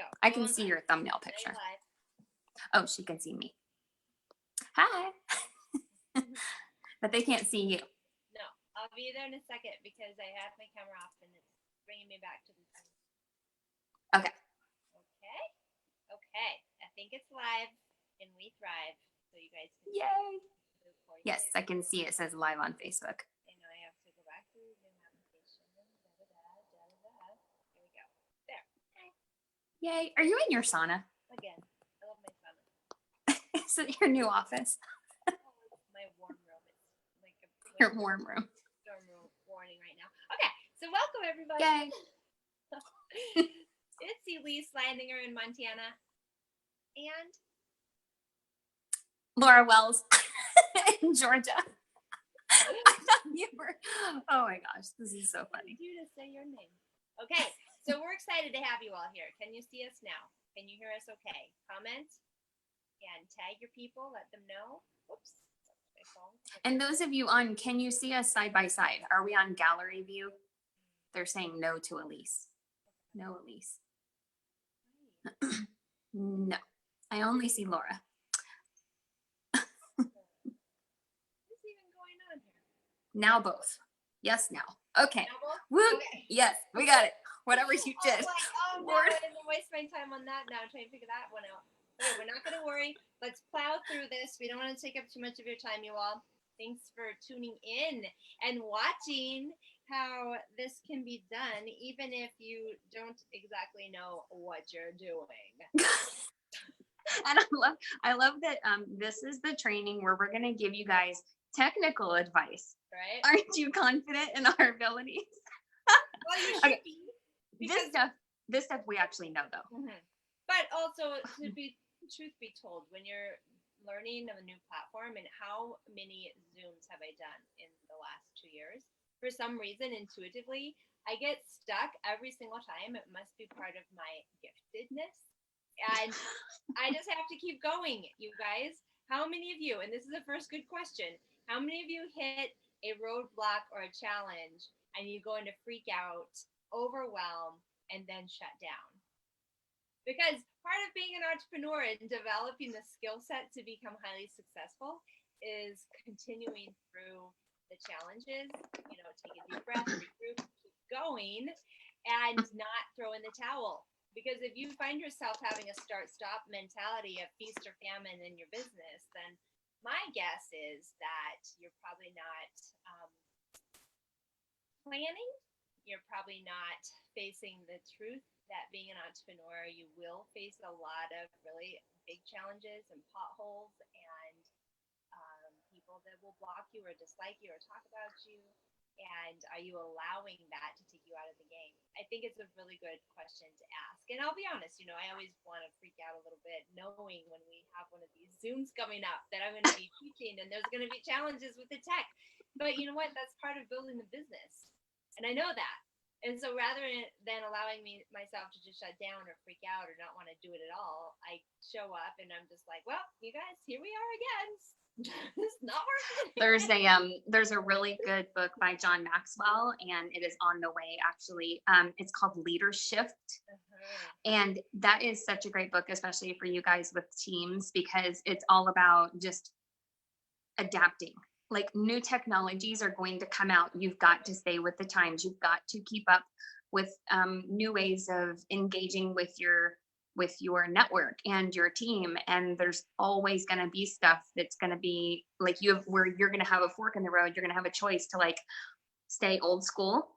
go. I can see your thumbnail picture. Oh, she can see me. Hi. But they can't see you. No, I'll be there in a second because I have my camera off and it's bringing me back to the screen. Okay. Okay. I think it's live and we thrive. So you guys can Yay. Yes, I can see it says live on Facebook. And I have to go back to the Zoom application. Here we go. There. Yay. Are you in your sauna? Again, I love my sauna. Is it your new office? My warm room. It's like your warm room. Storm warning right now. Okay, so welcome everybody. Yay. It's Elise Lininger in Montana. And Laura Wells in Georgia. Oh my gosh, this is so funny. You to say your name. Okay, so we're excited to have you all here. Can you see us now? Can you hear us okay? Comment and tag your people, let them know. Oops. And those of you on, can you see us side by side? Are we on gallery view? They're saying no to Elise. No, Elise. No, I only see Laura. What's even going on here? Now both. Yes, now. Okay. Now both? Woo. Okay. Yes, we got it. Whatever you did. Oh, no, I didn't waste my time on that now, trying to figure that one out. Okay, we're not going to worry. Let's plow through this. We don't want to take up too much of your time, you all. Thanks for tuning in and watching how this can be done, even if you don't exactly know what you're doing. And I love that this is the training where we're going to give you guys technical advice. Right? Aren't you confident in our abilities? Well, you should be. This stuff we actually know, though. Mm-hmm. But also, truth be told, when you're learning of a new platform, and how many Zooms have I done in the last 2 years? For some reason, intuitively, I get stuck every single time. It must be part of my giftedness. And I just have to keep going, you guys. How many of you, and this is the first good question, how many of you hit a roadblock or a challenge and you go into freak out, overwhelm, and then shut down? Because part of being an entrepreneur and developing the skill set to become highly successful is continuing through the challenges, take a deep breath, regroup, keep going, and not throw in the towel. Because if you find yourself having a start-stop mentality of feast or famine in your business, then my guess is that you're probably not planning. You're probably not facing the truth that being an entrepreneur, you will face a lot of really big challenges and potholes and people that will block you or dislike you or talk about you. And are you allowing that to take you out of the game? I think it's a really good question to ask. And I'll be honest, I always want to freak out a little bit knowing when we have one of these Zooms coming up that I'm going to be teaching and there's going to be challenges with the tech. But you know what? That's part of building the business. And I know that. And so rather than allowing myself to just shut down or freak out or not want to do it at all, I show up and I'm just like, well, you guys, here we are again. It's not working. There's a really good book by John Maxwell, and it is on the way, actually. It's called Leadership. And that is such a great book, especially for you guys with teams, because it's all about just adapting. Like, new technologies are going to come out. You've got to stay with the times. You've got to keep up with new ways of engaging with your network and your team. And there's always going to be stuff that's going to be like where you're going to have a fork in the road. You're going to have a choice to like stay old school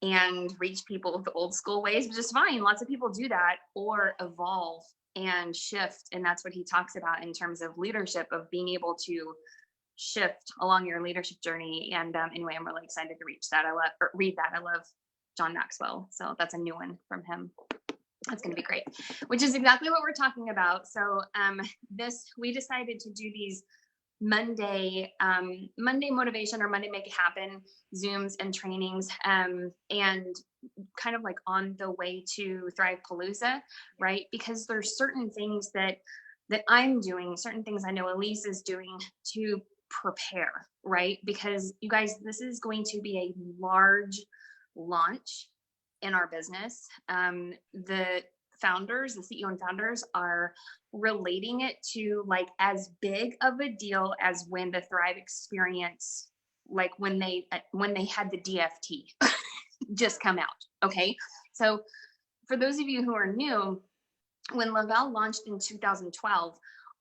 and reach people with the old school ways, which is fine. Lots of people do that, or evolve and shift. And that's what he talks about in terms of leadership, of being able to shift along your leadership journey. And anyway, I'm really excited to read that. I love John Maxwell. So that's a new one from him. That's going to be great, which is exactly what we're talking about. So we decided to do these Monday motivation or Monday make it happen Zooms and trainings, and kind of like on the way to Thrive Palooza, right? Because there's certain things that I'm doing, certain things I know Elise is doing to prepare, right? Because you guys, this is going to be a large launch in our business. The founders, the CEO and founders are relating it to like as big of a deal as when the Thrive experience, like when they had the DFT just come out. Okay. So for those of you who are new, when le-vel launched in 2012,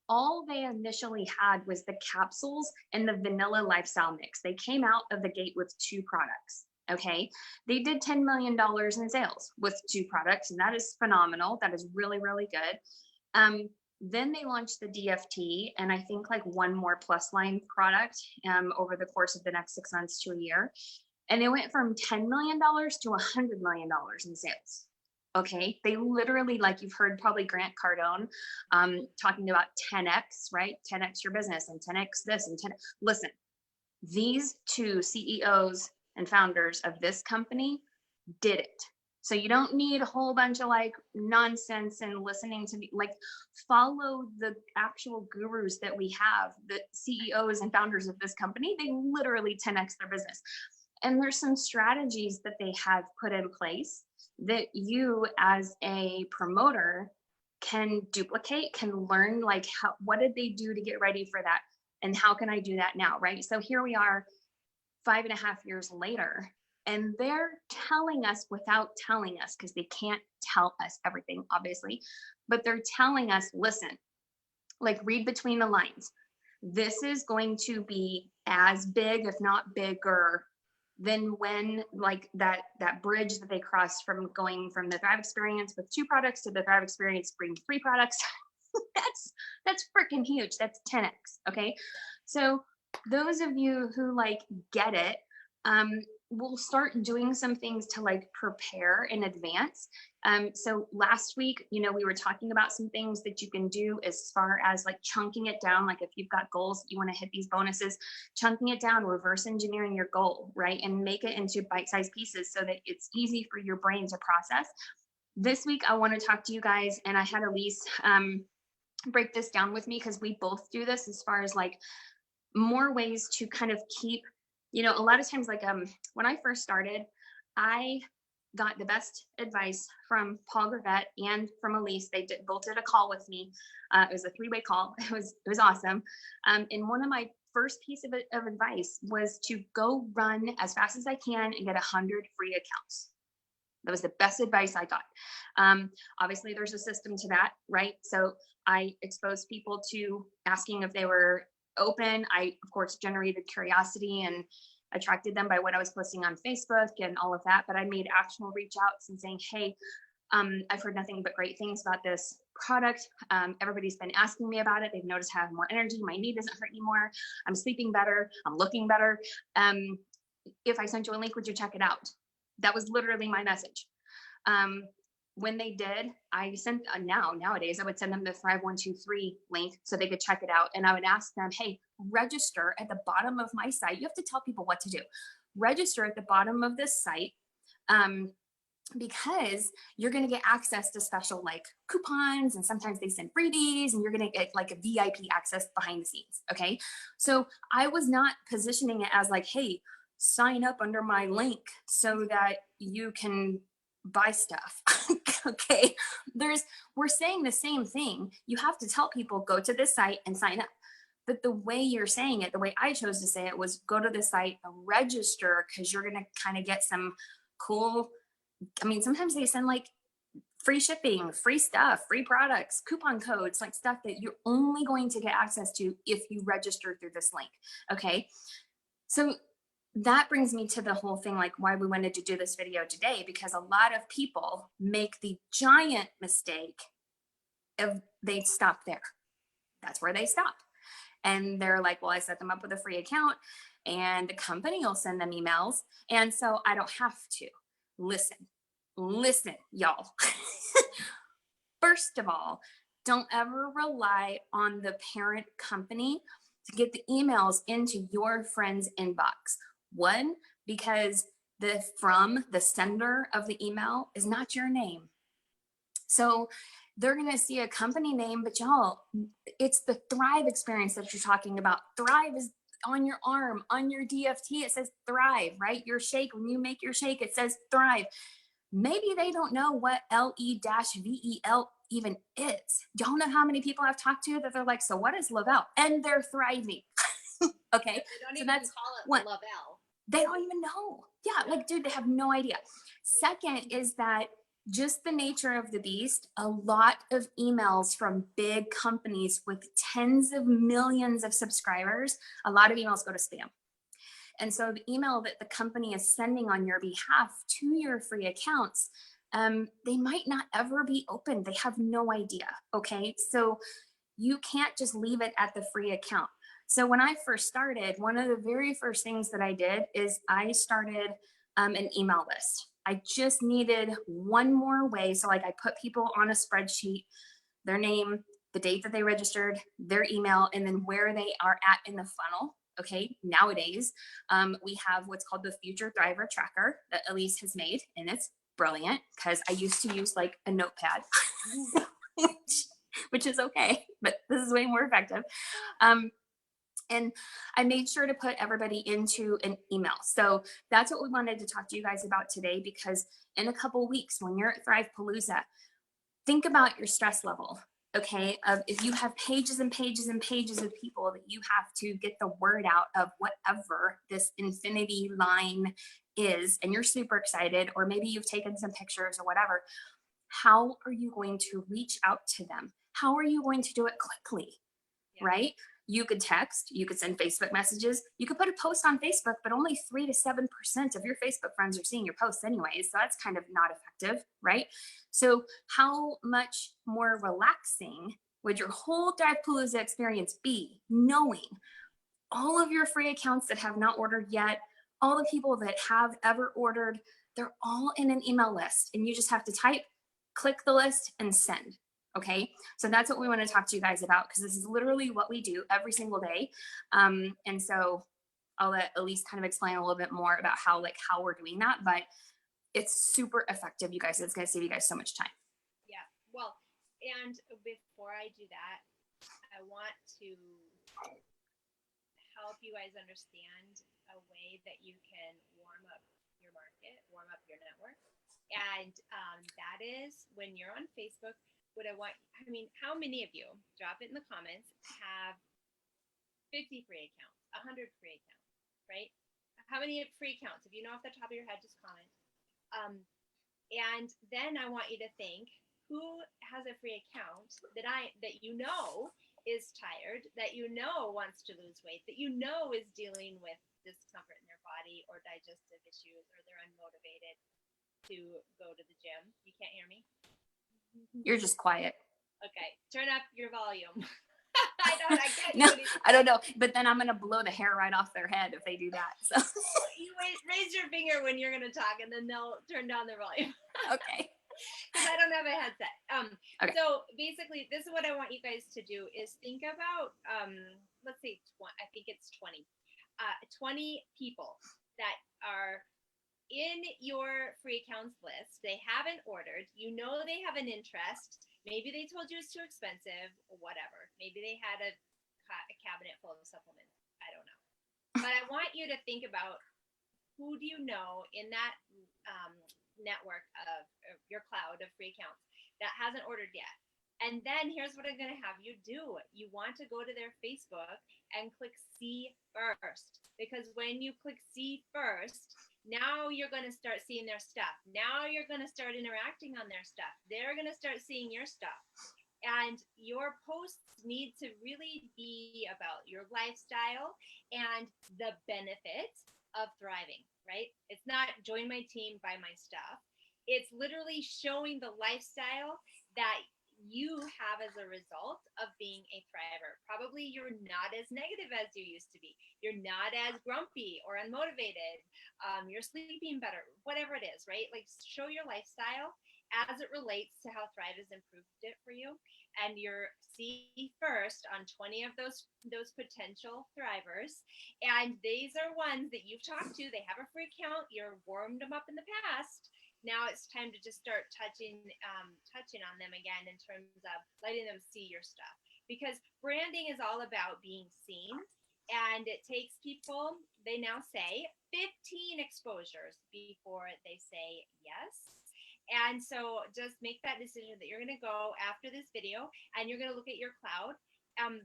all they initially had was the capsules and the vanilla lifestyle mix. They came out of the gate with 2 products. Okay. They did $10 million in sales with 2 products, and that is phenomenal. That is really, really good. Then they launched the DFT and I think like 1 more plus line product over the course of the next 6 months to a year. And they went from $10 million to $100 million in sales. Okay. They literally, like you've heard probably Grant Cardone talking about 10X, right? 10X your business and 10X this and 10. Listen, these 2 CEOs and founders of this company did it. So you don't need a whole bunch of like nonsense and listening to me, like follow the actual gurus that we have, the CEOs and founders of this company. They literally 10X their business. And there's some strategies that they have put in place that you as a promoter can duplicate, can learn like what did they do to get ready for that? And how can I do that now, right? So here we are 5.5 years later, and they're telling us without telling us, because they can't tell us everything, obviously, but they're telling us, listen, like read between the lines. This is going to be as big, if not bigger, than when like that bridge that they crossed from going from the Thrive experience with 2 products to the Thrive experience bringing 3 products. that's freaking huge. That's 10X. Okay. So those of you who like get it, we'll start doing some things to like prepare in advance. So last week, you know, we were talking about some things that you can do as far as like chunking it down. Like if you've got goals, you want to hit these bonuses, chunking it down, reverse engineering your goal, right? And make it into bite-sized pieces so that it's easy for your brain to process. This week, I want to talk to you guys, and I had Elise break this down with me because we both do this as far as like more ways to kind of keep, you know, a lot of times, like when I first started, I got the best advice from Paul Gravett and from Elise. They both did a call with me. It was a 3-way call. It was awesome. And one of my first piece of advice was to go run as fast as I can and get 100 free accounts. That was the best advice I got. Obviously, there's a system to that, right? So I exposed people to asking if they were open. I, of course, generated curiosity and attracted them by what I was posting on Facebook and all of that. But I made actual reach outs and saying, hey, I've heard nothing but great things about this product. Everybody's been asking me about it. They've noticed I have more energy. My knee doesn't hurt anymore. I'm sleeping better. I'm looking better. If I sent you a link, would you check it out? That was literally my message. When they did, I sent nowadays I would send them the Thrive 123 link so they could check it out. And I would ask them, hey, register at the bottom of my site. You have to tell people what to do. Register at the bottom of this site because you're going to get access to special like coupons, and sometimes they send freebies, and you're going to get like a VIP access behind the scenes. Okay. So I was not positioning it as like, hey, sign up under my link so that you can buy stuff. Okay. We're saying the same thing. You have to tell people, go to this site and sign up. But the way you're saying it, the way I chose to say it was go to the site and register, because you're going to kind of get some cool, I mean, sometimes they send like free shipping, free stuff, free products, coupon codes, like stuff that you're only going to get access to if you register through this link. Okay. So that brings me to the whole thing, like why we wanted to do this video today, because a lot of people make the giant mistake of they stop there. That's where they stop. And they're like, well, I set them up with a free account and the company will send them emails. And so I don't have to. Listen, y'all. First of all, don't ever rely on the parent company to get the emails into your friend's inbox. One, because the sender of the email is not your name. So they're going to see a company name, but y'all, it's the Thrive experience that you're talking about. Thrive is on your arm, on your DFT. It says Thrive, right? Your shake, when you make your shake, it says Thrive. Maybe they don't know what le-vel even is. Y'all know how many people I've talked to that they're like, so what is le-vel? And they're thriving. Okay. They don't So even that's call it one. le-vel. They don't even know. Yeah, like, dude, they have no idea. Second is that just the nature of the beast, a lot of emails from big companies with tens of millions of subscribers, a lot of emails go to spam. And so the email that the company is sending on your behalf to your free accounts, they might not ever be opened. They have no idea. Okay. So you can't just leave it at the free account. So when I first started, one of the very first things that I did is I started an email list. I just needed one more way. So like I put people on a spreadsheet, their name, the date that they registered, their email, and then where they are at in the funnel. Okay, nowadays we have what's called the Future Thriver Tracker that Elise has made, and it's brilliant because I used to use like a notepad, which is okay, but this is way more effective. And I made sure to put everybody into an email. So that's what we wanted to talk to you guys about today, because in a couple of weeks, when you're at Thrive Palooza, think about your stress level. Okay, if you have pages and pages and pages of people that you have to get the word out of whatever this infinity line is, and you're super excited, or maybe you've taken some pictures or whatever, how are you going to reach out to them? How are you going to do it quickly? Yeah. Right? You could text, you could send Facebook messages, you could put a post on Facebook, but only 3 to 7% of your Facebook friends are seeing your posts anyways. So that's kind of not effective, right? So how much more relaxing would your whole Thrive Palooza experience be knowing all of your free accounts that have not ordered yet, all the people that have ever ordered, they're all in an email list, and you just have to type, click the list, and send. Okay, so that's what we want to talk to you guys about, because this is literally what we do every single day. And so I'll let Elise kind of explain a little bit more about how we're doing that, but it's super effective, you guys. It's going to save you guys so much time. Yeah, well, and before I do that, I want to help you guys understand a way that you can warm up your market, warm up your network. And that is when you're on Facebook. How many of you, drop it in the comments, have 50 free accounts, 100 free accounts, right? How many free accounts? If you know off the top of your head, just comment. And then I want you to think, who has a free account that you know is tired, that you know wants to lose weight, that you know is dealing with discomfort in their body or digestive issues, or they're unmotivated to go to the gym. You can't hear me? You're just quiet. Okay, turn up your volume. I can't no, do anything. I don't know, but then I'm gonna blow the hair right off their head if they do that. So you raise your finger when you're gonna talk, and then they'll turn down their volume. Okay. Because I don't have a headset. Okay. So basically, this is what I want you guys to do: is think about, let's say, I think it's 20 people that are in your free accounts list. They haven't ordered. You know they have an interest. Maybe they told you it's too expensive, or whatever. Maybe they had a cabinet full of supplements. I don't know. But I want you to think about, who do you know in that network of your cloud of free accounts that hasn't ordered yet? And then here's what I'm going to have you do. You want to go to their Facebook and click see first, because when you click see first, now you're going to start seeing their stuff. Now you're going to start interacting on their stuff. They're going to start seeing your stuff. And your posts need to really be about your lifestyle and the benefits of thriving, right? It's not join my team, buy my stuff. It's literally showing the lifestyle that you have as a result of being a thriver. Probably you're not as negative as you used to be. You're not as grumpy or unmotivated. You're sleeping better, whatever it is, right? Like, show your lifestyle as it relates to how Thrive has improved it for you. And you're see first on 20 of those potential thrivers. And these are ones that you've talked to. They have a free account. You're warmed them up in the past. Now it's time to just start touching on them again, in terms of letting them see your stuff. Because branding is all about being seen, and it takes people, they now say, 15 exposures before they say yes. And so just make that decision that you're going to go after this video and you're going to look at your cloud,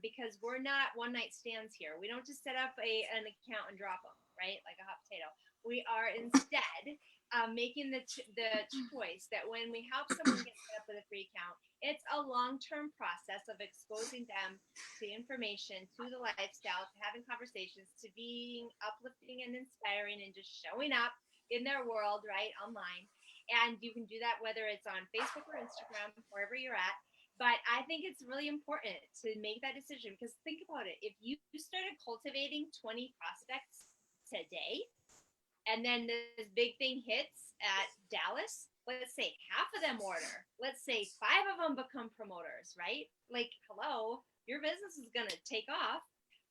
because we're not one night stands here. We don't just set up an account and drop them, right? Like a hot potato. We are instead making the choice that when we help someone get set up with a free account, it's a long-term process of exposing them to information, to the lifestyle, to having conversations, to being uplifting and inspiring and just showing up in their world, right, online. And you can do that whether it's on Facebook or Instagram, wherever you're at. But I think it's really important to make that decision, because think about it. If you started cultivating 20 prospects today, and then this big thing hits at Dallas, let's say half of them order. Let's say 5 of them become promoters, right? Like, hello, your business is going to take off.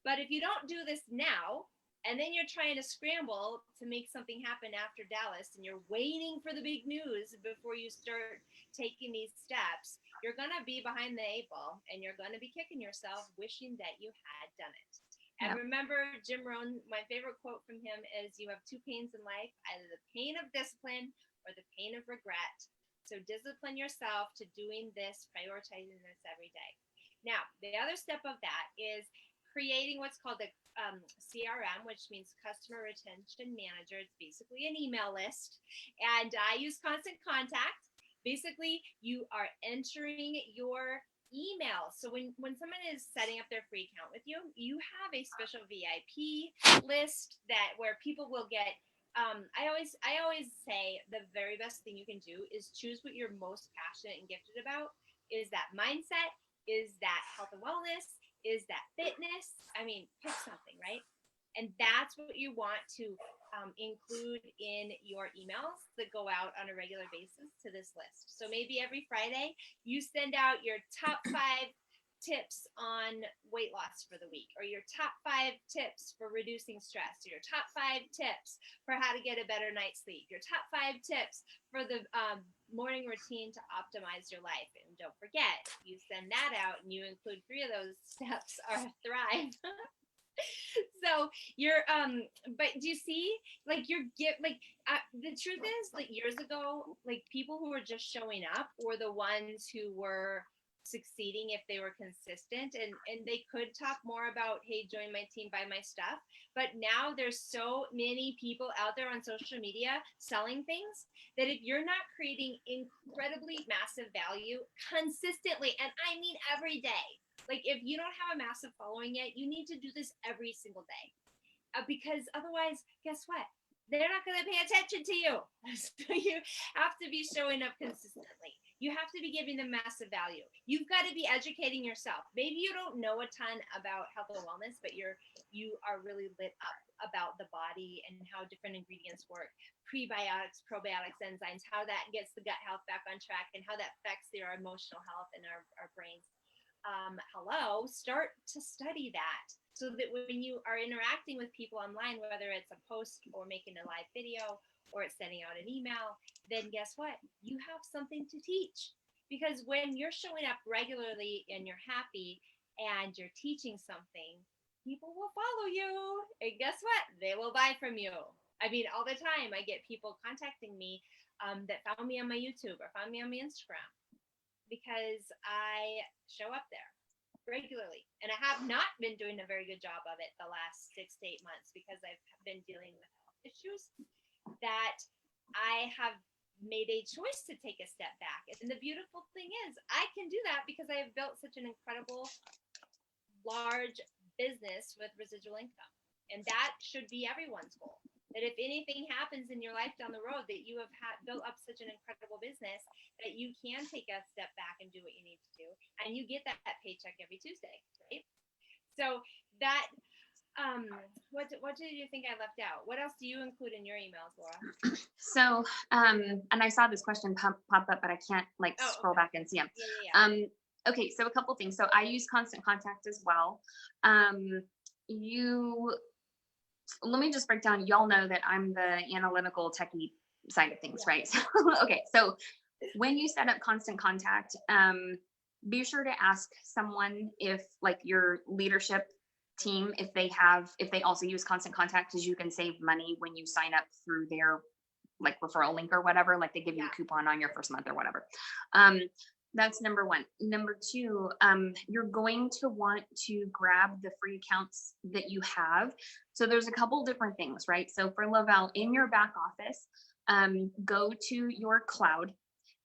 But if you don't do this now, and then you're trying to scramble to make something happen after Dallas, and you're waiting for the big news before you start taking these steps, you're going to be behind the 8 ball, and you're going to be kicking yourself wishing that you had done it. And remember, Jim Rohn, my favorite quote from him is, you have 2 pains in life, either the pain of discipline or the pain of regret. So discipline yourself to doing this, prioritizing this every day. Now, the other step of that is creating what's called a CRM, which means Customer Retention Manager. It's basically an email list. And I use Constant Contact. Basically, you are entering your email. So when someone is setting up their free account with you, you have a special VIP list that where people will get. I always say the very best thing you can do is choose what you're most passionate and gifted about. Is that mindset? Is that health and wellness? Is that fitness? I mean, pick something, right? And that's what you want to include in your emails that go out on a regular basis to this list. So maybe every Friday you send out your top 5 tips on weight loss for the week, or your top 5 tips for reducing stress, or your top 5 tips for how to get a better night's sleep, your top 5 tips for the morning routine to optimize your life. And don't forget, you send that out and you include 3 of those steps are Thrive. So you're but do you see, like, the truth is, like, years ago, like, people who were just showing up were the ones who were succeeding if they were consistent, and they could talk more about, hey, join my team, buy my stuff. But now there's so many people out there on social media selling things that if you're not creating incredibly massive value consistently, and I mean every day, like, if you don't have a massive following yet, you need to do this every single day, because otherwise, guess what? They're not going to pay attention to you. So you have to be showing up consistently. You have to be giving them massive value. You've got to be educating yourself. Maybe you don't know a ton about health and wellness, but you are really lit up about the body and how different ingredients work. Prebiotics, probiotics, enzymes, how that gets the gut health back on track, and how that affects your emotional health and our brains. Start to study that, so that when you are interacting with people online, whether it's a post or making a live video or it's sending out an email, then guess what? You have something to teach. Because when you're showing up regularly and you're happy and you're teaching something, people will follow you. And guess what? They will buy from you. I mean, all the time I get people contacting me that found me on my YouTube or found me on my Instagram, because I show up there regularly. And I have not been doing a very good job of it the last 6 to 8 months, because I've been dealing with health issues that I have made a choice to take a step back. And the beautiful thing is, I can do that because I have built such an incredible, large business with residual income. And that should be everyone's goal. That if anything happens in your life down the road, that you have built up such an incredible business that you can take a step back and do what you need to do, and you get that paycheck every Tuesday, right? So that, what did you think I left out? What else do you include in your emails, Laura? So, and I saw this question pop up, but I can't scroll back and see them. Yeah. Okay, so a couple things. So I use Constant Contact as well. Let me just break down. Y'all know that I'm the analytical techie side of things, right? So, okay. So when you set up Constant Contact, be sure to ask someone if, like, your leadership team, if they also use Constant Contact, because you can save money when you sign up through their like referral link or whatever, like they give you a coupon on your first month or whatever. That's number one. Number two, you're going to want to grab the free accounts that you have. So there's a couple different things, right? So for le-vel, in your back office, go to your cloud,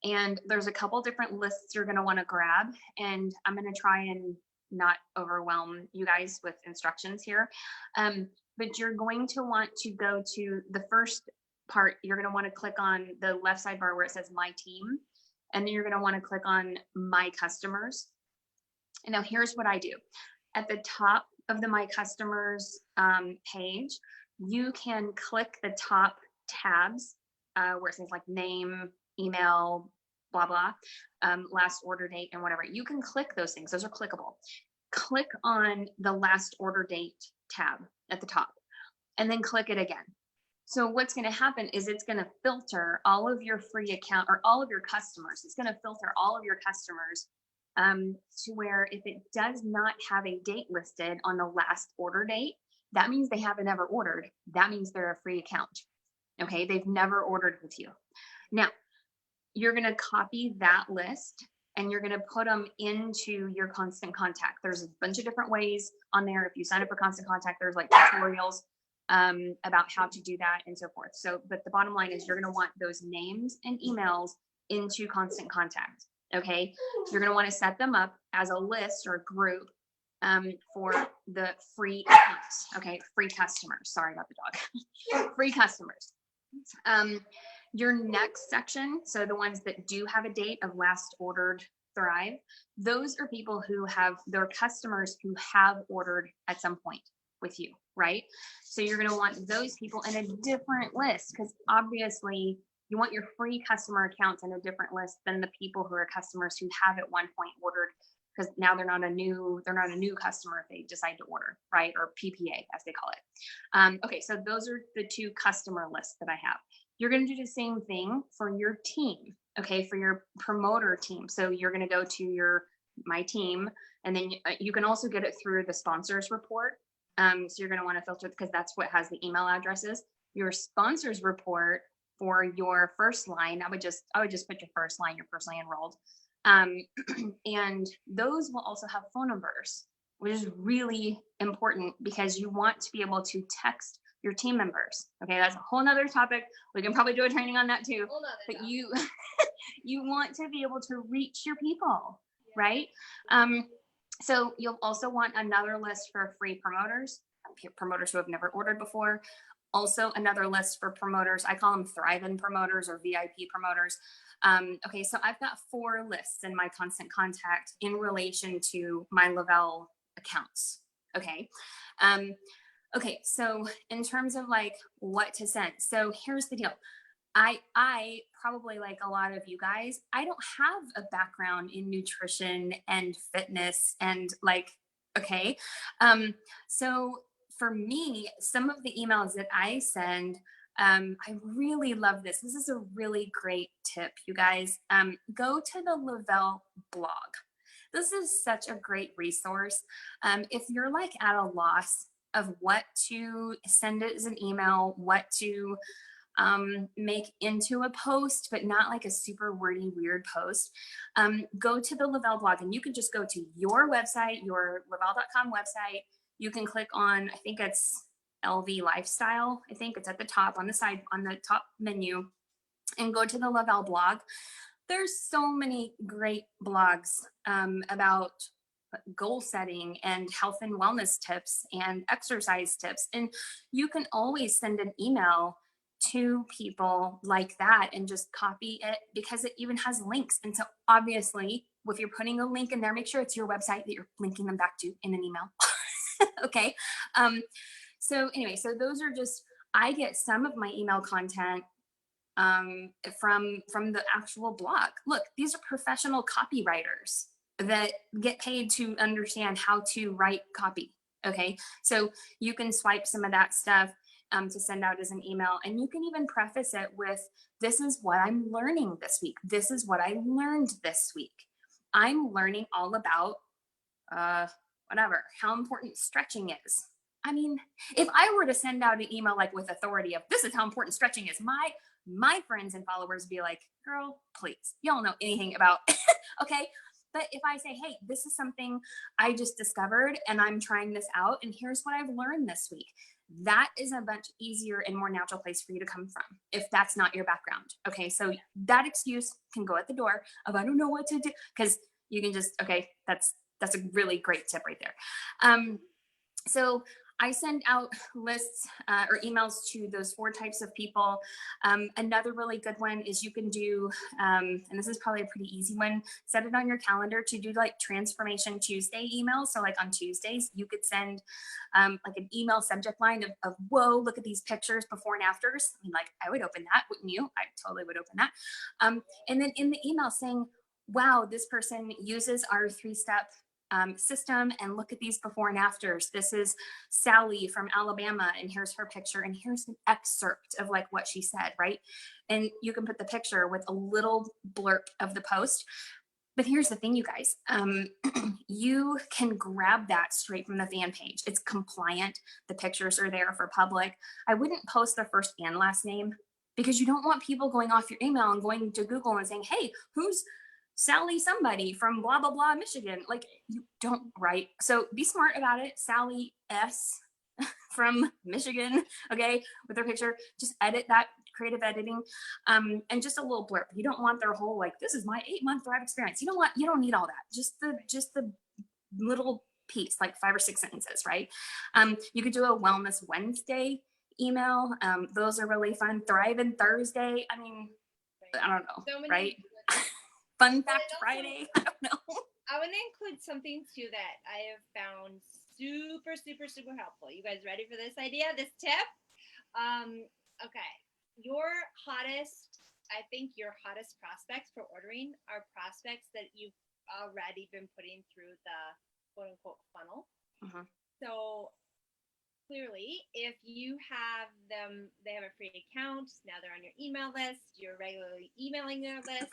and there's a couple different lists you're going to want to grab. And I'm going to try and not overwhelm you guys with instructions here. But you're going to want to go to the first part. You're going to want to click on the left sidebar where it says My Team. And then you're going to want to click on My Customers. And now here's what I do. At the top of the My Customers page, you can click the top tabs where it says like name, email, blah, blah, last order date and whatever. You can click those things. Those are clickable. Click on the last order date tab at the top and then click it again. So what's going to happen is it's going to filter all of your free account or all of your customers. It's going to filter all of your customers to where if it does not have a date listed on the last order date, that means they haven't ever ordered. That means they're a free account. Okay, they've never ordered with you. Now, you're going to copy that list and you're going to put them into your constant contact. There's a bunch of different ways on there. If you sign up for constant contact, there's like tutorials about how to do that and so forth. So, but the bottom line is you're going to want those names and emails into constant contact. Okay. You're going to want to set them up as a list or group for the free accounts. Okay. Free customers. Sorry about the dog. Free customers. Your next section. So the ones that do have a date of last ordered Thrive, those are people who have their customers who have ordered at some point with you, right? So you're going to want those people in a different list because obviously you want your free customer accounts in a different list than the people who are customers who have at one point ordered, because now they're not a new customer if they decide to order, right? Or PPA as they call it. Okay, so those are the two customer lists that I have. You're going to do the same thing for your team, okay, for your promoter team. So you're going to go to your My Team, and then you can also get it through the sponsors report. So you're going to want to filter because that's what has the email addresses. Your sponsors report for your first line, I would just put your first line enrolled. And those will also have phone numbers, which is really important because you want to be able to text your team members. Okay, that's a whole nother topic. We can probably do a training on that too. But you want to be able to reach your people, right? So you'll also want another list for free promoters who have never ordered before. Also another list for promoters. I call them Thrive-In promoters or VIP promoters. Okay, so I've got 4 lists in my constant contact in relation to my le-vel accounts. Okay. Okay, so in terms of like what to send. So here's the deal. I probably, like a lot of you guys, I don't have a background in nutrition and fitness and like, okay. So for me, some of the emails that I send, I really love this. This is a really great tip, you guys. Go to the le-vel blog. This is such a great resource. If you're like at a loss of what to send as an email, what to make into a post, but not like a super wordy, weird post, go to the le-vel blog, and you can just go to your website, your le-vel.com website. You can click on, I think it's LV Lifestyle. I think it's at the top on the side, on the top menu, and go to the le-vel blog. There's so many great blogs about goal setting and health and wellness tips and exercise tips. And you can always send an email to people like that and just copy it because it even has links. And so obviously, if you're putting a link in there, make sure it's your website that you're linking them back to in an email. Okay. So anyway, so those are just, I get some of my email content from the actual blog. Look, these are professional copywriters that get paid to understand how to write copy. Okay. So you can swipe some of that stuff to send out as an email, and you can even preface it with, this is what I'm learning this week. This is what I learned this week. I'm learning all about whatever, how important stretching is. I mean, if I were to send out an email like with authority of, this is how important stretching is, my friends and followers be like, girl, please, you don't know anything about, okay. But if I say, hey, this is something I just discovered and I'm trying this out, and here's what I've learned this week, that is a much easier and more natural place for you to come from if that's not your background. Okay. So that excuse can go at the door of, I don't know what to do. Cause you can just, okay, that's a really great tip right there. So I send out lists or emails to those 4 types of people. Another really good one is you can do, and this is probably a pretty easy one, set it on your calendar to do like Transformation Tuesday emails. So like on Tuesdays, you could send like an email subject line of, whoa, look at these pictures before and afters. I mean, like I would open that, wouldn't you? I totally would open that. And then in the email saying, wow, this person uses our 3-step system, and look at these before and afters. This is Sally from Alabama, and here's her picture, and here's an excerpt of like what she said, right? And you can put the picture with a little blurb of the post. But here's the thing, you guys, you can grab that straight from the fan page. It's compliant. The pictures are there for public. I wouldn't post the first and last name, because you don't want people going off your email and going to Google and saying, hey, who's Sally somebody from blah, blah, blah, Michigan. Like, you don't, right? So be smart about it. Sally S from Michigan, okay, with her picture. Just edit that, creative editing, and just a little blurb. You don't want their whole, like, this is my 8-month Thrive experience. You don't need all that. Just the little piece, like 5 or 6 sentences, right? You could do a Wellness Wednesday email. Those are really fun. Thrive and Thursday. I mean, I don't know, so right? Fun fact also, Friday. I don't know. I want to include something too that I have found super, super, super helpful. You guys ready for this idea, this tip? Okay. I think your hottest prospects for ordering are prospects that you've already been putting through the quote unquote funnel. So clearly, if you have them, they have a free account, now they're on your email list, you're regularly emailing their list.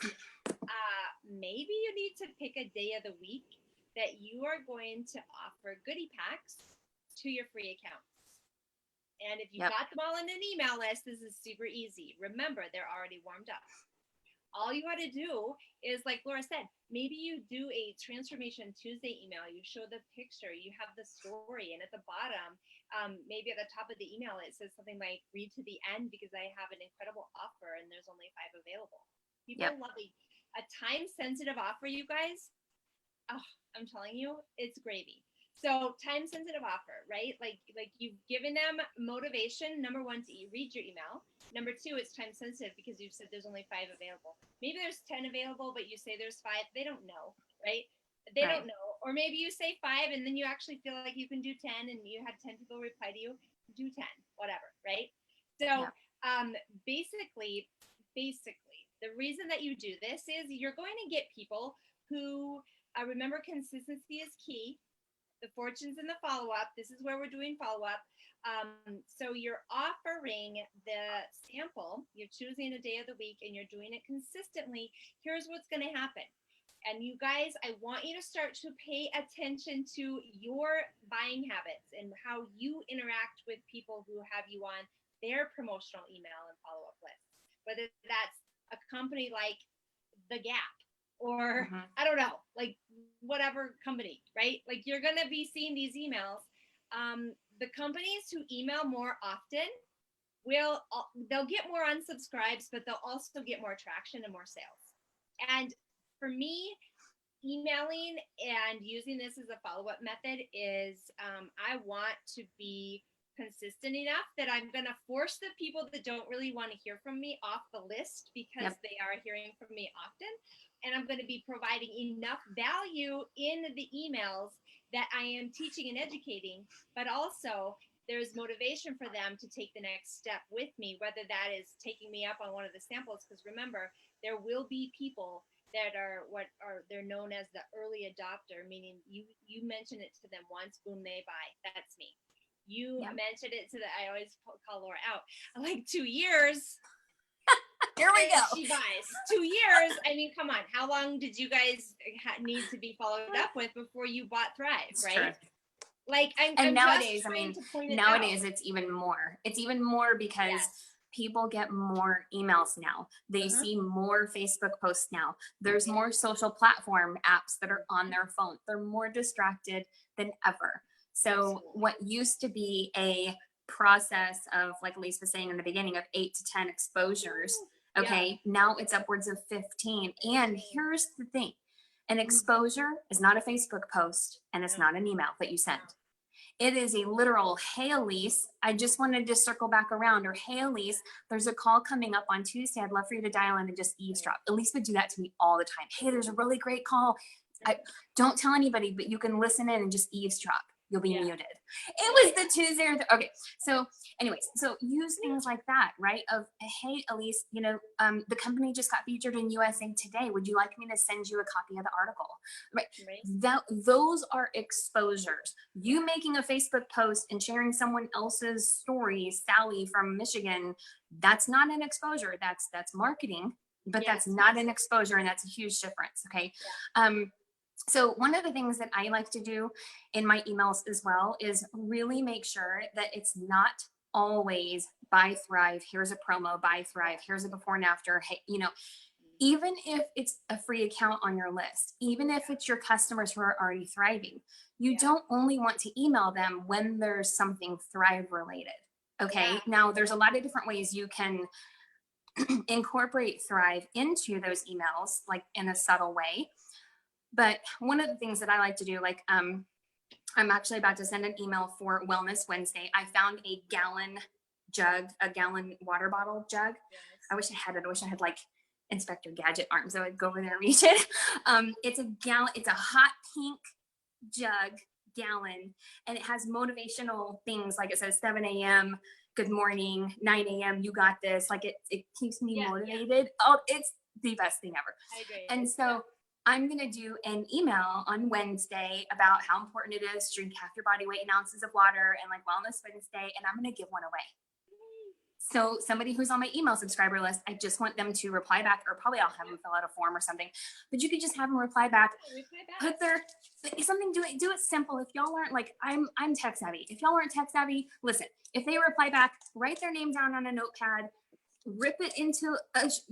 Maybe you need to pick a day of the week that you are going to offer goodie packs to your free accounts. And if you've got them all in an email list, this is super easy. Remember, they're already warmed up. All you got to do is, like Laura said, maybe you do a Transformation Tuesday email. You show the picture, you have the story, and at the bottom, maybe at the top of the email, it says something like, read to the end because I have an incredible offer and there's only 5 available. People love a time-sensitive offer, you guys. Oh, I'm telling you, it's gravy. So time-sensitive offer, right? Like you've given them motivation, number 1, to read your email. Number 2, it's time-sensitive because you've said there's only 5 available. Maybe there's 10 available, but you say there's 5. They don't know, right? They don't know. Or maybe you say 5 and then you actually feel like you can do 10 and you had 10 people reply to you, do 10, whatever, right? So basically, the reason that you do this is you're going to get people who remember, consistency is key. The fortunes in the follow-up. This is where we're doing follow-up. So you're offering the sample, you're choosing a day of the week, and you're doing it consistently. Here's what's going to happen. And you guys, I want you to start to pay attention to your buying habits and how you interact with people who have you on their promotional email and follow-up lists. Whether that's a company like The Gap, or I don't know, like whatever company, right? Like you're going to be seeing these emails. The companies who email more often they'll get more unsubscribes, but they'll also get more traction and more sales. And for me, emailing and using this as a follow-up method is I want to be consistent enough that I'm going to force the people that don't really want to hear from me off the list because they are hearing from me often. And I'm going to be providing enough value in the emails that I am teaching and educating, but also there's motivation for them to take the next step with me, whether that is taking me up on one of the samples. Because remember, there will be people that they're known as the early adopter, meaning you mention it to them once, boom, they buy. That's me. You mentioned it to I always call Laura out. Like 2 years. Here we go. She buys 2 years. I mean, come on. How long did you guys need to be followed up with before you bought Thrive, It's right? true. Like, and I'm nowadays, just trying to point it nowadays out. it's even more. It's even more because people get more emails now. They see more Facebook posts now. There's more social platform apps that are on their phone. They're more distracted than ever. So what used to be a process of, like Elise was saying in the beginning, of 8 to 10 exposures, okay, now it's upwards of 15. And here's the thing. An exposure is not a Facebook post, and it's not an email that you send. It is a literal, hey, Elise, I just wanted to circle back around, or hey, Elise, there's a call coming up on Tuesday. I'd love for you to dial in and just eavesdrop. Elise would do that to me all the time. Hey, there's a really great call. Don't tell anybody, but you can listen in and just eavesdrop. You'll be muted. It was the Tuesday. Okay. So anyways, so use things like that, right? Of, hey, Elise, you know, the company just got featured in USA Today. Would you like me to send you a copy of the article? Right. Those are exposures. You making a Facebook post and sharing someone else's story, Sally from Michigan, that's not an exposure. That's marketing, but that's not an exposure. And that's a huge difference. Okay. So one of the things that I like to do in my emails as well is really make sure that it's not always buy Thrive. Here's a promo, buy Thrive. Here's a before and after. Hey, you know, even if it's a free account on your list, even if it's your customers who are already thriving, you don't only want to email them when there's something Thrive related. Okay. Now there's a lot of different ways you can incorporate Thrive into those emails, like in a subtle way. But one of the things that I like to do, like, I'm actually about to send an email for Wellness Wednesday. I found a gallon water bottle jug. I wish I had it. I wish I had like Inspector Gadget arms. So I'd go over there and reach it. It's a gallon. It's a hot pink jug gallon, and it has motivational things. Like it says 7 a.m. good morning, 9 a.m. you got this. Like it keeps me motivated. Oh, it's the best thing ever. I agree. And so I'm going to do an email on Wednesday about how important it is to drink half your body weight in ounces of water, and like Wellness Wednesday, and I'm going to give one away. So somebody who's on my email subscriber list, I just want them to reply back, or probably I'll have them fill out a form or something, but you could just have them reply back, put their something, do it simple. If y'all aren't like, I'm tech savvy. If y'all aren't tech savvy, listen, if they reply back, write their name down on a notepad, rip it into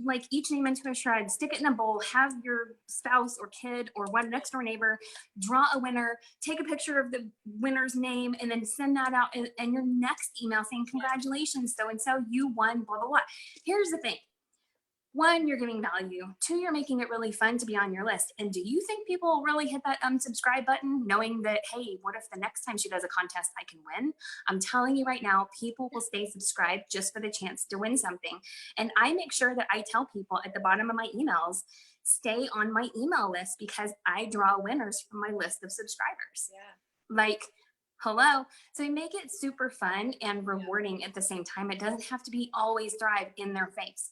like each name into a shred, stick it in a bowl, have your spouse or kid or one next door neighbor draw a winner, take a picture of the winner's name, and then send that out in your next email saying, congratulations, so-and-so, you won, blah, blah, blah. Here's the thing. 1, you're giving value. 2, you're making it really fun to be on your list. And do you think people will really hit that unsubscribe button knowing that, hey, what if the next time she does a contest, I can win? I'm telling you right now, people will stay subscribed just for the chance to win something. And I make sure that I tell people at the bottom of my emails, stay on my email list, because I draw winners from my list of subscribers. Like, hello. So we make it super fun and rewarding at the same time. It doesn't have to be always Thrive in their face.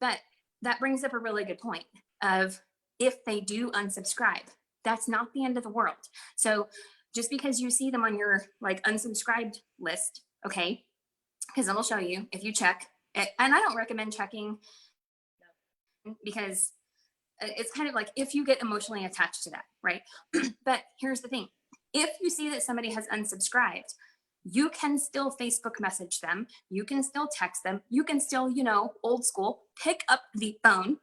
But that brings up a really good point of, if they do unsubscribe, that's not the end of the world. So just because you see them on your like unsubscribed list, okay, because it'll show you if you check it, and I don't recommend checking, because it's kind of like if you get emotionally attached to that, right? But here's the thing. If you see that somebody has unsubscribed, you can still Facebook message them. You can still text them. You can still, you know, old school, pick up the phone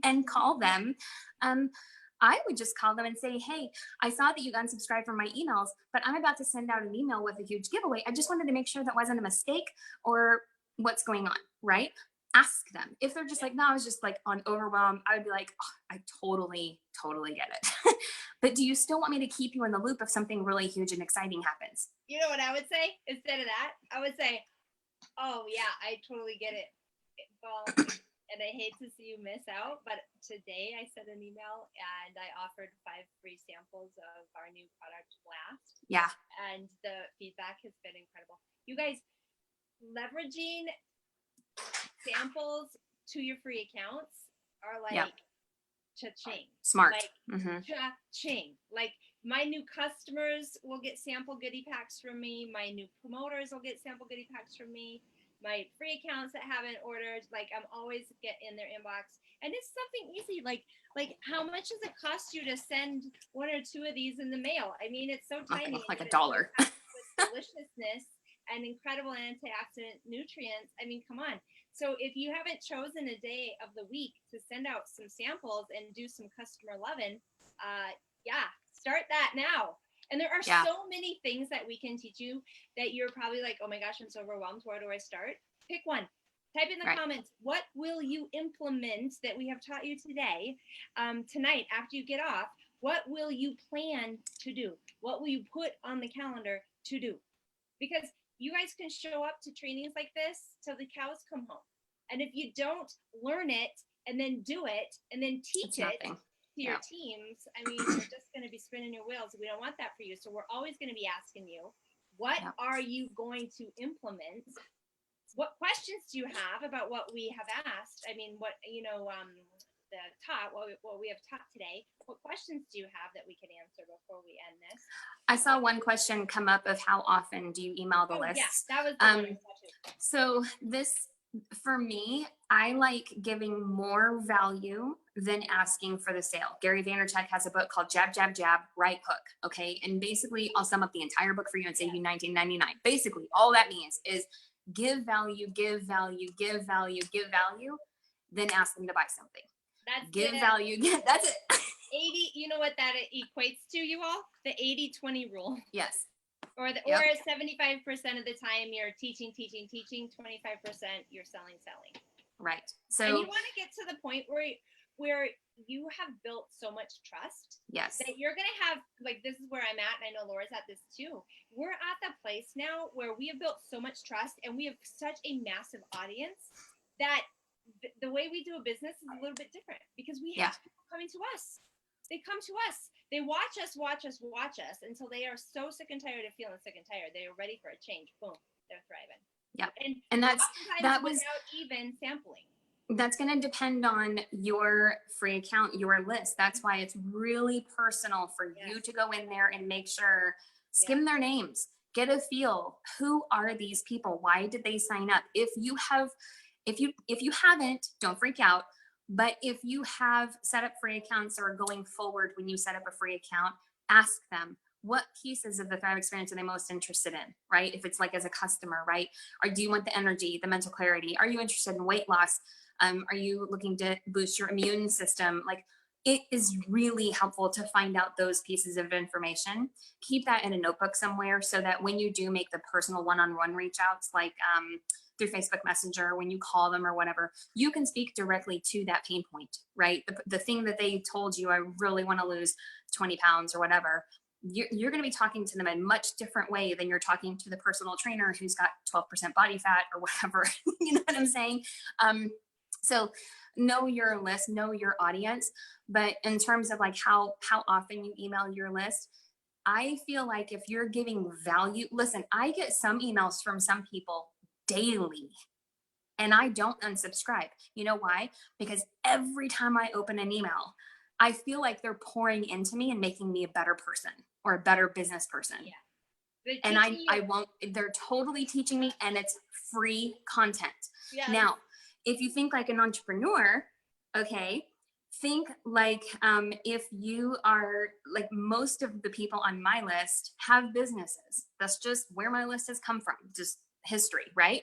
and call them. I would just call them and say, hey, I saw that you unsubscribed from my emails, but I'm about to send out an email with a huge giveaway. I just wanted to make sure that wasn't a mistake or what's going on, right? Ask them. If they're just like, no, I was just like on overwhelm, I would be like, oh, I totally get it. But do you still want me to keep you in the loop if something really huge and exciting happens? You know what I would say instead of that? I would say, oh yeah, I totally get it. Well, and I hate to see you miss out, but today I sent an email and I offered 5 free samples of our new product, Blast. Yeah. And the feedback has been incredible. You guys, leveraging samples to your free accounts are like cha-ching. Smart. Like cha-ching. Like my new customers will get sample goodie packs from me. My new promoters will get sample goodie packs from me. My free accounts that haven't ordered, like I'm always get in their inbox. And it's something easy. Like how much does it cost you to send 1 or 2 of these in the mail? I mean, it's so tiny. Like $1. With deliciousness and incredible antioxidant nutrients. I mean, come on. So if you haven't chosen a day of the week to send out some samples and do some customer loving, yeah, start that now. And there are so many things that we can teach you that you're probably like, oh my gosh, I'm so overwhelmed. Where do I start? Pick one. Type in the comments, what will you implement that we have taught you today, tonight after you get off? What will you plan to do? What will you put on the calendar to do? Because you guys can show up to trainings like this till the cows come home. And if you don't learn it and then do it and then teach it to your teams, I mean, you're just going to be spinning your wheels. We don't want that for you. So we're always going to be asking you, what are you going to implement? What questions do you have about what we have asked? I mean, what, what we have taught today. What questions do you have that we can answer before we end this? I saw one question come up of how often do you email the list? Yes, that was the one I saw too. So this, for me, I like giving more value than asking for the sale. Gary Vaynerchuk has a book called Jab, Jab, Jab, Right Hook. Okay. And basically I'll sum up the entire book for you and save you $19.99. Basically all that means is give value, give value, give value, give value, then ask them to buy something. That's give value. That's it. 80, you know what that equates to, you all? The 80-20 rule. Yes. Or 75% of the time you're teaching, 25% you're selling. Right. So and you want to get to the point where you have built so much trust. Yes. That you're going to have, like, this is where I'm at, and I know Laura's at this too. We're at the place now where we have built so much trust and we have such a massive audience that the way we do a business is a little bit different because we have people coming to us. They come to us. They watch us until they are so sick and tired of feeling sick and tired. They are ready for a change. Boom, they're thriving. Yeah. And that was without even sampling. That's going to depend on your free account, your list. That's why it's really personal for you to go in there and make sure, skim their names, get a feel. Who are these people? Why did they sign up? If you haven't, don't freak out. But if you have set up free accounts or going forward when you set up a free account, ask them, what pieces of the Thrive experience are they most interested in, right? If it's like as a customer, right? Or do you want the energy, the mental clarity? Are you interested in weight loss? Are you looking to boost your immune system? Like, it is really helpful to find out those pieces of information. Keep that in a notebook somewhere so that when you do make the personal one-on-one reach outs, like through Facebook Messenger, when you call them or whatever, you can speak directly to that pain point, right? The thing that they told you, I really want to lose 20 pounds or whatever. You're going to be talking to them in a much different way than you're talking to the personal trainer who's got 12% body fat or whatever. You know what I'm saying? So know your list, know your audience. But in terms of like how often you email your list, I feel like if you're giving value, listen, I get some emails from some people daily and I don't unsubscribe. You know why? Because every time I open an email, I feel like they're pouring into me and making me a better person or a better business person. Yeah. And I won't, they're totally teaching me, and it's free content. Yes. Now, if you think like an entrepreneur, okay, think like if you are like most of the people on my list have businesses. That's just where my list has come from, just history, right?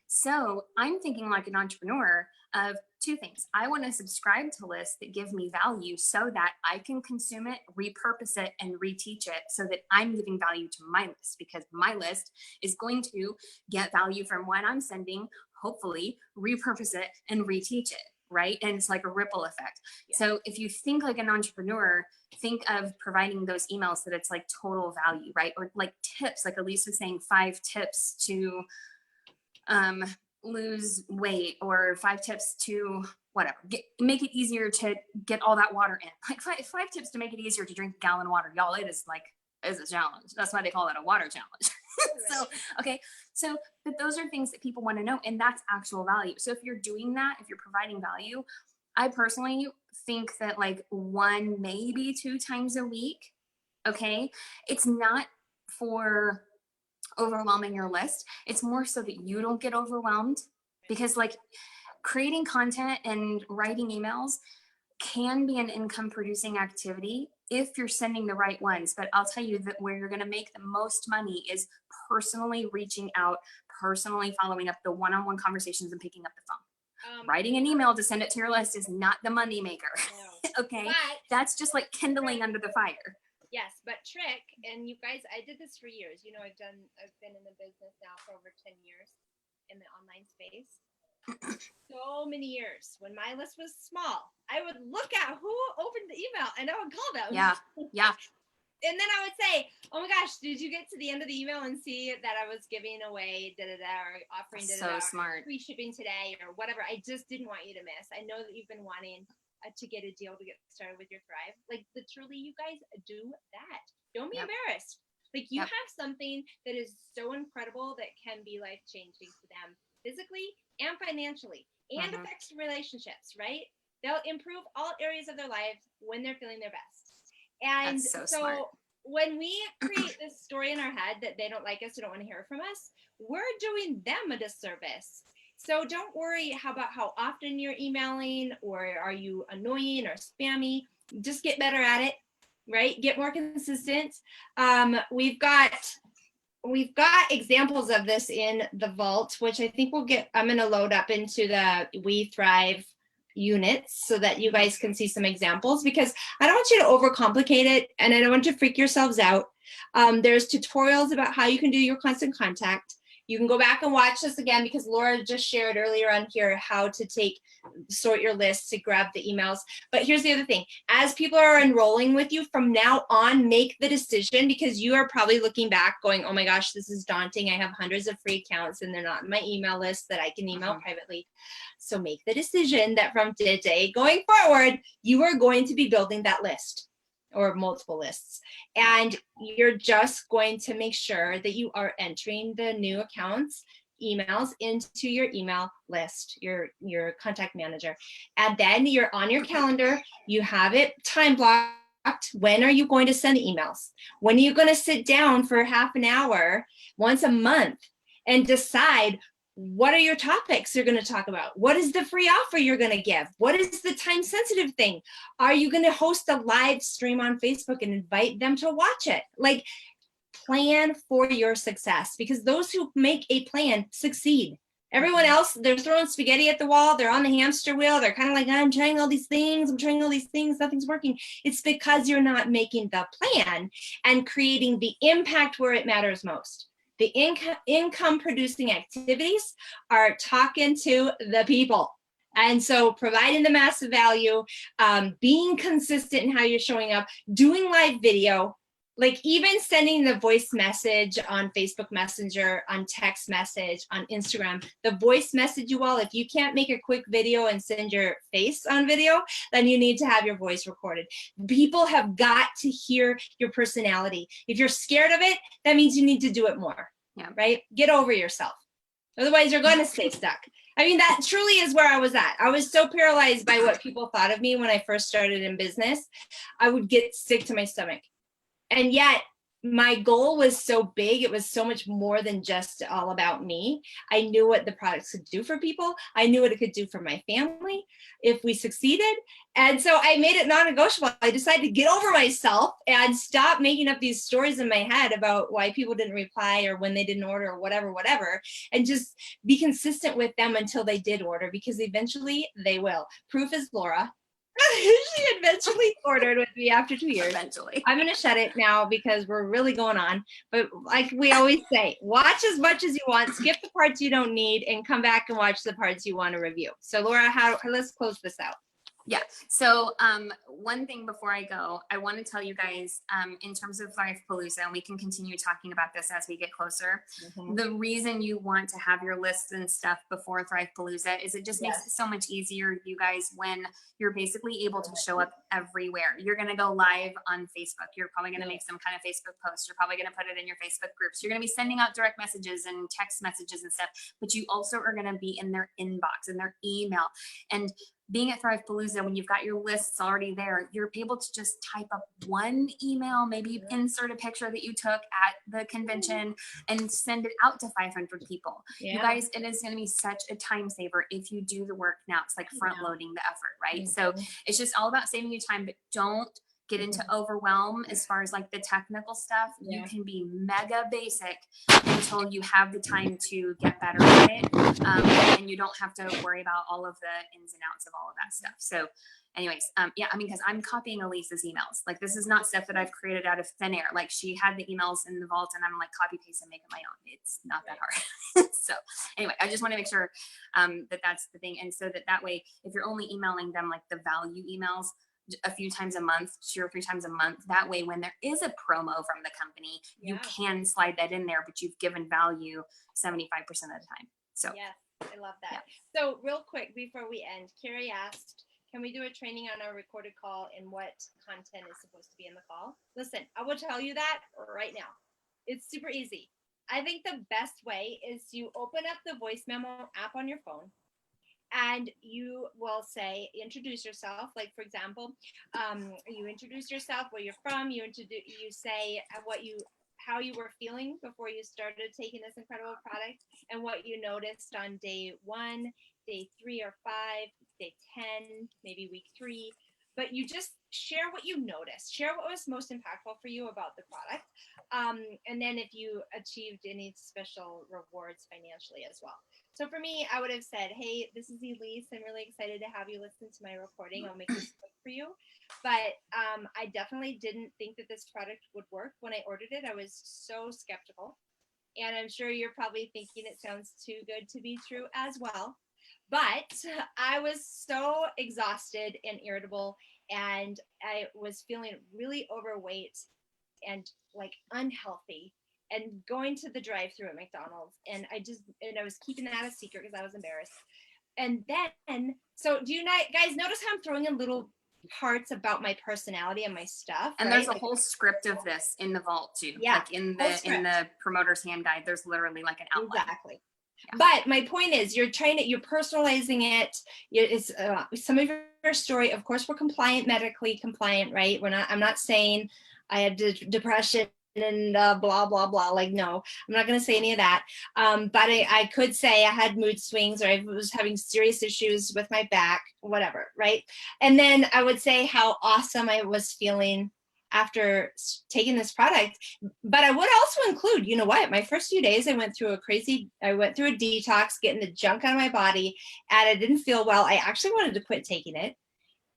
So I'm thinking like an entrepreneur of two things. I want to subscribe to lists that give me value so that I can consume it, repurpose it, and reteach it so that I'm giving value to my list, because my list is going to get value from what I'm sending, hopefully repurpose it and reteach it, right? And it's like a ripple effect. Yeah. So if you think like an entrepreneur, think of providing those emails that it's like total value, right? Or like tips, like Elise was saying, 5 tips to lose weight, or 5 tips to whatever, make it easier to get all that water in. Like five tips to make it easier to drink a gallon of water. Y'all, it is a challenge. That's why they call it a water challenge. So, okay. So, but those are things that people want to know, and that's actual value. So if you're doing that, if you're providing value, I personally think that like 1, maybe 2 times a week. Okay. It's not for overwhelming your list. It's more so that you don't get overwhelmed, because like creating content and writing emails can be an income producing activity if you're sending the right ones. But I'll tell you that where you're going to make the most money is personally reaching out, personally following up, the one-on-one conversations, and picking up the phone. Writing an email to send it to your list is not the money maker. No. Okay. But that's just like kindling under the fire. Yes, but trick, and you guys, I did this for years. You know, I've been in the business now for over 10 years in the online space. So many years. When my list was small, I would look at who opened the email and I would call them. Yeah. Yeah. And then I would say, oh my gosh, did you get to the end of the email and see that I was giving away or offering so smart free shipping today or whatever? I just didn't want you to miss. I know that you've been wanting to get a deal to get started with your Thrive. Like literally, you guys do that. Don't be embarrassed. Like you have something that is so incredible that can be life changing to them physically and financially, and affects relationships. Right? They'll improve all areas of their lives when they're feeling their best. And so when we create this story in our head that they don't like us, they don't want to hear from us, we're doing them a disservice. So don't worry about how often you're emailing, or are you annoying or spammy. Just get better at it, right? Get more consistent. We've got examples of this in the vault, which I think I'm going to load up into the We Thrive units so that you guys can see some examples, because I don't want you to overcomplicate it and I don't want you to freak yourselves out. There's tutorials about how you can do your constant contact. You can go back and watch this again because Laura just shared earlier on here how to sort your list to grab the emails. But here's the other thing. As people are enrolling with you from now on, make the decision, because you are probably looking back going, oh my gosh, this is daunting. I have hundreds of free accounts and they're not in my email list that I can email privately. So make the decision that from today going forward, you are going to be building that list or multiple lists. And you're just going to make sure that you are entering the new accounts emails into your email list, your contact manager. And then you're on your calendar, you have it time blocked. When are you going to send the emails? When are you going to sit down for half an hour once a month and decide what are your topics you're going to talk about? What is the free offer you're going to give? What is the time sensitive thing? Are you going to host a live stream on Facebook and invite them to watch it? Like, plan for your success, because those who make a plan succeed. Everyone else, they're throwing spaghetti at the wall. They're on the hamster wheel. They're kind of like, I'm trying all these things. Nothing's working. It's because you're not making the plan and creating the impact where it matters most. The income producing activities are talking to the people. And so providing the massive value, being consistent in how you're showing up, doing live video, like even sending the voice message on Facebook Messenger, on text message, on Instagram, the voice message you all, if you can't make a quick video and send your face on video, then you need to have your voice recorded. People have got to hear your personality. If you're scared of it, that means you need to do it more, right? Get over yourself. Otherwise, you're going to stay stuck. I mean, that truly is where I was at. I was so paralyzed by what people thought of me when I first started in business. I would get sick to my stomach. And yet my goal was so big. It was so much more than just all about me. I knew what the products could do for people. I knew what it could do for my family if we succeeded. And so I made it non-negotiable. I decided to get over myself and stop making up these stories in my head about why people didn't reply or when they didn't order or whatever, and just be consistent with them until they did order, because eventually they will. Proof is Laura. She eventually ordered with me after 2 years. Eventually. I'm going to shut it now because we're really going on. But like we always say, watch as much as you want, skip the parts you don't need, and come back and watch the parts you want to review. So Laura, let's close this out. Yeah. So one thing before I go, I want to tell you guys in terms of Thrivepalooza, and we can continue talking about this as we get closer. The reason you want to have your lists and stuff before Thrivepalooza is it just makes it so much easier, you guys, when you're basically able to show up everywhere. You're going to go live on Facebook. You're probably going to make some kind of Facebook post. You're probably going to put it in your Facebook groups. You're going to be sending out direct messages and text messages and stuff, but you also are going to be in their inbox, in their email. And being at Thrivepalooza, when you've got your lists already there, you're able to just type up one email, maybe insert a picture that you took at the convention and send it out to 500 people. You guys, it is going to be such a time saver if you do the work now. It's like front loading the effort, right? So it's just all about saving you time, but don't get into overwhelm as far as like the technical stuff. Yeah. You can be mega basic until you have the time to get better at it. And you don't have to worry about all of the ins and outs of all of that stuff. So anyways, yeah, I mean, because I'm copying Elise's emails. Like, this is not stuff that I've created out of thin air. Like, she had the emails in the vault and I'm like, copy, paste, and make it my own. It's not that hard. So anyway, I just want to make sure that that's the thing. And so that way, if you're only emailing them like the value emails a few times a month, 2 or 3 times a month, that way, when there is a promo from the company, you can slide that in there, but you've given value 75% of the time. So yes, I love that. Yeah. So real quick before we end, Carrie asked, can we do a training on our recorded call and what content is supposed to be in the call? Listen, I will tell you that right now. It's super easy. I think the best way is you open up the voice memo app on your phone, and you will say, introduce yourself. Like, for example, you introduce yourself, where you're from. You say how you were feeling before you started taking this incredible product, and what you noticed on day 1, day 3 or 5, day 10, maybe week 3. But you just share what you noticed. Share what was most impactful for you about the product. And then if you achieved any special rewards financially as well. So for me, I would have said, hey, this is Elise. I'm really excited to have you listen to my recording. I'll make this quick for you. But I definitely didn't think that this product would work. When I ordered it, I was so skeptical. And I'm sure you're probably thinking it sounds too good to be true as well. But I was so exhausted and irritable, and I was feeling really overweight and like unhealthy, and going to the drive-through at McDonald's. And I was keeping that a secret because I was embarrassed. And then, so do you guys notice how I'm throwing in little parts about my personality and my stuff? And right? there's a whole script of this in the vault too. Yeah, like in the promoter's hand guide, there's literally like an outline. Exactly. Yeah. But my point is, you're personalizing it. It's some of your story. Of course, we're medically compliant, right? I'm not saying I had depression and blah, blah, blah. Like, no, I'm not going to say any of that. But I could say I had mood swings, or I was having serious issues with my back, whatever, right? And then I would say how awesome I was feeling after taking this product. But I would also include, you know what, my first few days, I went through a detox, getting the junk out of my body, and I didn't feel well. I actually wanted to quit taking it.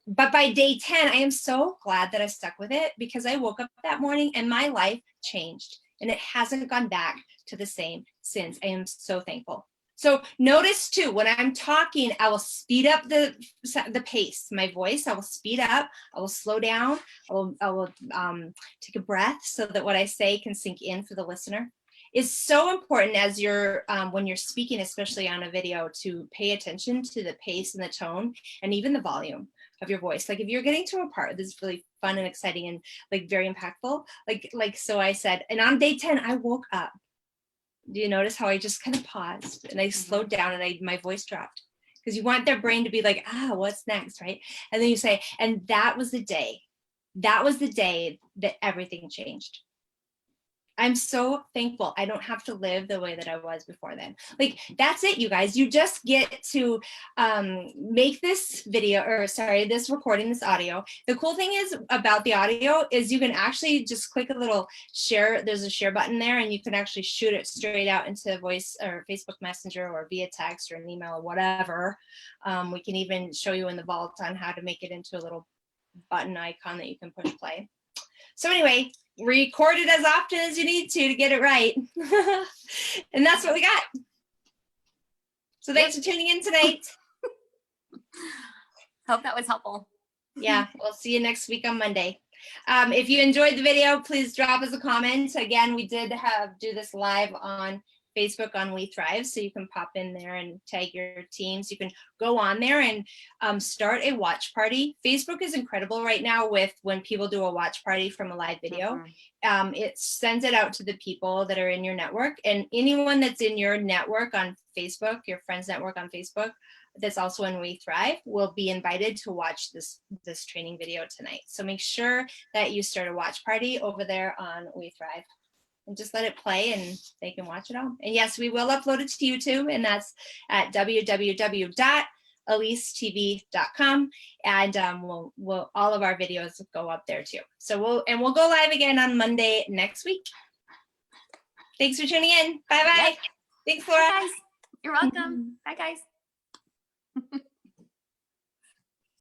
But by day 10, I am so glad that I stuck with it, because I woke up that morning and my life changed, and it hasn't gone back to the same since. I am so thankful. So notice too, when I'm talking, I will speed up the pace, my voice. I will speed up, I will slow down, I will take a breath so that what I say can sink in for the listener. It's so important as when you're speaking, especially on a video, to pay attention to the pace and the tone and even the volume of your voice. Like, if you're getting to a part that's really fun and exciting and like very impactful, like so I said, and on day 10, I woke up. Do you notice how I just kind of paused and I slowed down and my voice dropped? Because you want their brain to be like, what's next, right? And then you say, and that was the day that everything changed. I'm so thankful I don't have to live the way that I was before then. Like, that's it, you guys. You just get to make this this recording, this audio. The cool thing is about the audio is you can actually just click a little share. There's a share button there, and you can actually shoot it straight out into voice or Facebook Messenger or via text or an email or whatever. We can even show you in the vault on how to make it into a little button icon that you can push play. So anyway, record it as often as you need to get it right. And that's what we got. So thanks for tuning in tonight. Hope that was helpful. Yeah, we'll see you next week on Monday. If you enjoyed the video, please drop us a comment. Again, we did do this live on Facebook on We Thrive, so you can pop in there and tag your teams. You can go on there and start a watch party. Facebook is incredible right now with when people do a watch party from a live video. It sends it out to the people that are in your network, and anyone that's in your network on Facebook, your friends network on Facebook, that's also in We Thrive, will be invited to watch this training video tonight. So make sure that you start a watch party over there on We Thrive. And just let it play and they can watch it all. And yes, we will upload it to YouTube, and that's at elisetv.com, and we'll all of our videos go up there too. So we'll go live again on Monday next week. Thanks for tuning in. Bye bye. Yep. Thanks, Laura. Bye, guys. You're welcome. Bye, guys.